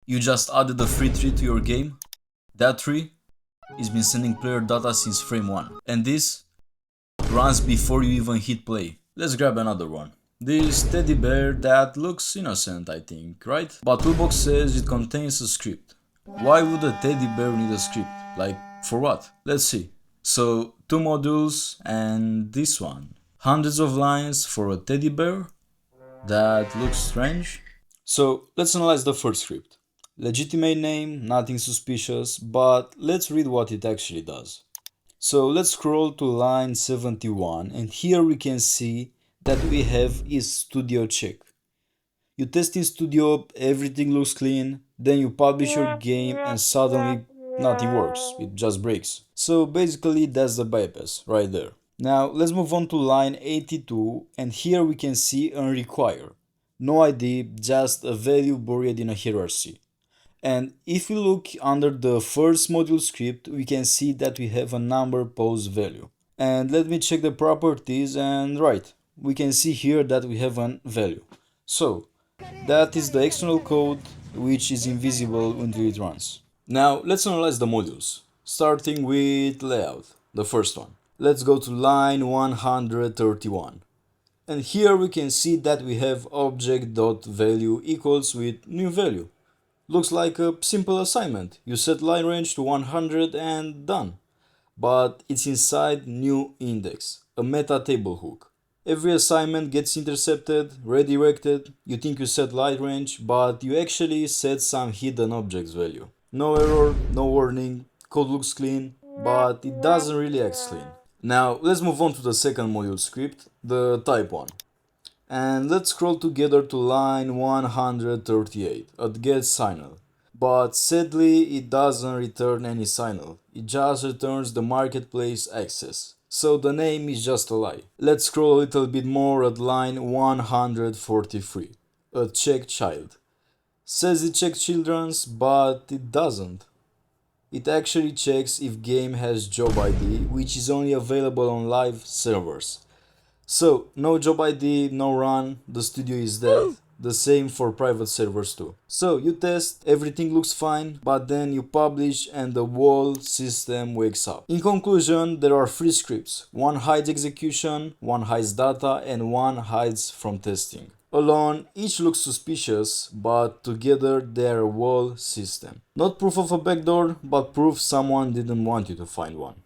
You just added a free tree to your game. That tree has been sending player data since frame 1. And this runs before you even hit play. Let's grab another one. This teddy bear that looks innocent, I think, right? But Toolbox says it contains a script. Why would a teddy bear need a script? Like, for what? Let's see. So, 2 modules and this one. Hundreds of lines for a teddy bear? That looks strange. So, let's analyze the first script. Legitimate name, nothing suspicious, but let's read what it actually does. So let's scroll to line 71 and here we can see that we have is studio check. You test in studio, everything looks clean, then you publish your game and suddenly nothing works, it just breaks. So basically that's the bypass right there. Now let's move on to line 82 and here we can see unrequire. No ID, just a value buried in a hierarchy. And if we look under the first module script, we can see that we have a number pose value. And let me check the properties and right, we can see here that we have a value. So that is the external code which is invisible until it runs. Now let's analyze the modules, starting with layout, the first one. Let's go to line 131. And here we can see that we have object.value equals with new value. Looks like a simple assignment. You set line range to 100 and done. But it's inside new index, a meta table hook. Every assignment gets intercepted, redirected. You think you set line range, but you actually set some hidden objects value. No error, no warning, code looks clean, but it doesn't really act clean. Now let's move on to the second module script, the type one. And let's scroll together to line 138 at get signal. But sadly it doesn't return any signal, it just returns the marketplace access. So the name is just a lie. Let's scroll a little bit more at line 143, a check child. Says it checks children's, but it doesn't. It actually checks if game has job ID, which is only available on live servers. So, no job ID, no run, the studio is dead. The same for private servers too. So, you test, everything looks fine, but then you publish and the whole system wakes up. In conclusion, there are 3 scripts. One hides execution, one hides data, and one hides from testing. Alone, each looks suspicious, but together they are a whole system. Not proof of a backdoor, but proof someone didn't want you to find one.